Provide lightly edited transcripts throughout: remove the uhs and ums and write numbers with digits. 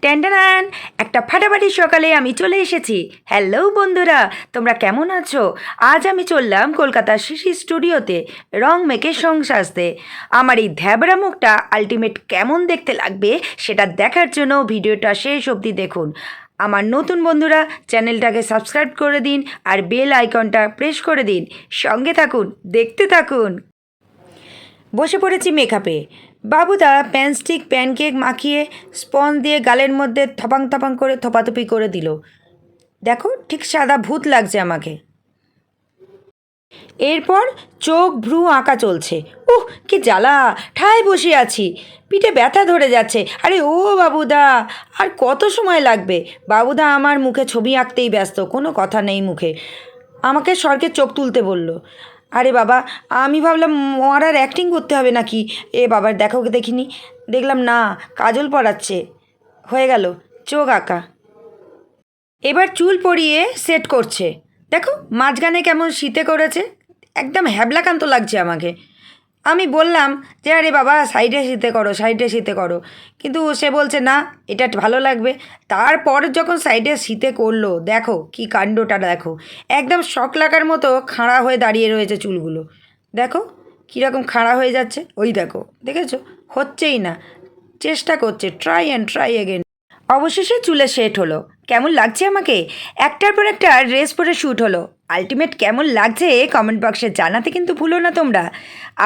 ট্যান্ডানান, একটা ফাটাফাটি সকালে আমি চলে এসেছি। হ্যালো বন্ধুরা, তোমরা কেমন আছো? আজ আমি চললাম কলকাতার শিশি স্টুডিওতে রং মেখে সং সাজতে। আমার এই ধ্যাবড়া মুখটা আলটিমেট কেমন দেখতে লাগবে সেটা দেখার জন্য ভিডিওটা শেষ অবধি দেখুন। আমার নতুন বন্ধুরা চ্যানেলটাকে সাবস্ক্রাইব করে দিন আর বেল আইকনটা প্রেস করে দিন। সঙ্গে থাকুন, দেখতে থাকুন। বসে পড়েছি মেকআপে। বাবুদা প্যানস্টিক প্যানকেক মাখিয়ে স্পঞ্জ দিয়ে গালের মধ্যে থপাং থপাং করে থপাথপি করে দিল। দেখো, ঠিক সাদা ভূত লাগছে আমাকে। এরপর চোখ ভ্রু আঁকা চলছে। কি জ্বালা! ঠায় বসে আছি, পিঠে ব্যথা ধরে যাচ্ছে। আরে ও বাবুদা, আর কত সময় লাগবে? বাবুদা আমার মুখে ছবি আঁকতেই ব্যস্ত, কোনো কথা নেই মুখে। আমাকে স্বর্গে চোখ তুলতে বলল। আরে বাবা, আমি ভাবলাম মরার অ্যাক্টিং করতে হবে নাকি। বাবার দেখো দেখিনি, দেখলাম না কাজল পরাচ্ছে। হয়ে গেল চোখ আঁকা। এবার চুল পরিয়ে সেট করছে। দেখো মাঝখানে কেমন শীতে করেছে, একদম হ্যাবলাকান্ত লাগছে আমাকে। আমি বললাম যে আরে বাবা সাইডে শীতে করো, সাইডে শীতে করো, কিন্তু সে বলছে না এটা ভালো লাগবে। তারপর যখন সাইডে শীতে করলো, দেখো কি কাণ্ডটা দেখো, একদম শক লাগার মতো খাড়া হয়ে দাঁড়িয়ে রয়েছে চুলগুলো। দেখো কীরকম খাড়া হয়ে যাচ্ছে, ওই দেখো, দেখেছো? হচ্ছেই না, চেষ্টা করছে, ট্রাই অ্যান্ড ট্রাই এগেন। অবশেষে চুলে সেট হলো। কেমন লাগছে আমাকে? একটার পর একটা ড্রেস পরে শ্যুট হলো। আলটিমেট কেমন লাগছে কমেন্ট বক্সে জানাতে কিন্তু ভুলো না তোমরা।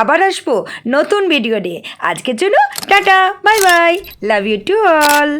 আবার আসবো নতুন ভিডিও নিয়ে। আজকের জন্য tata, bye bye, love you to all.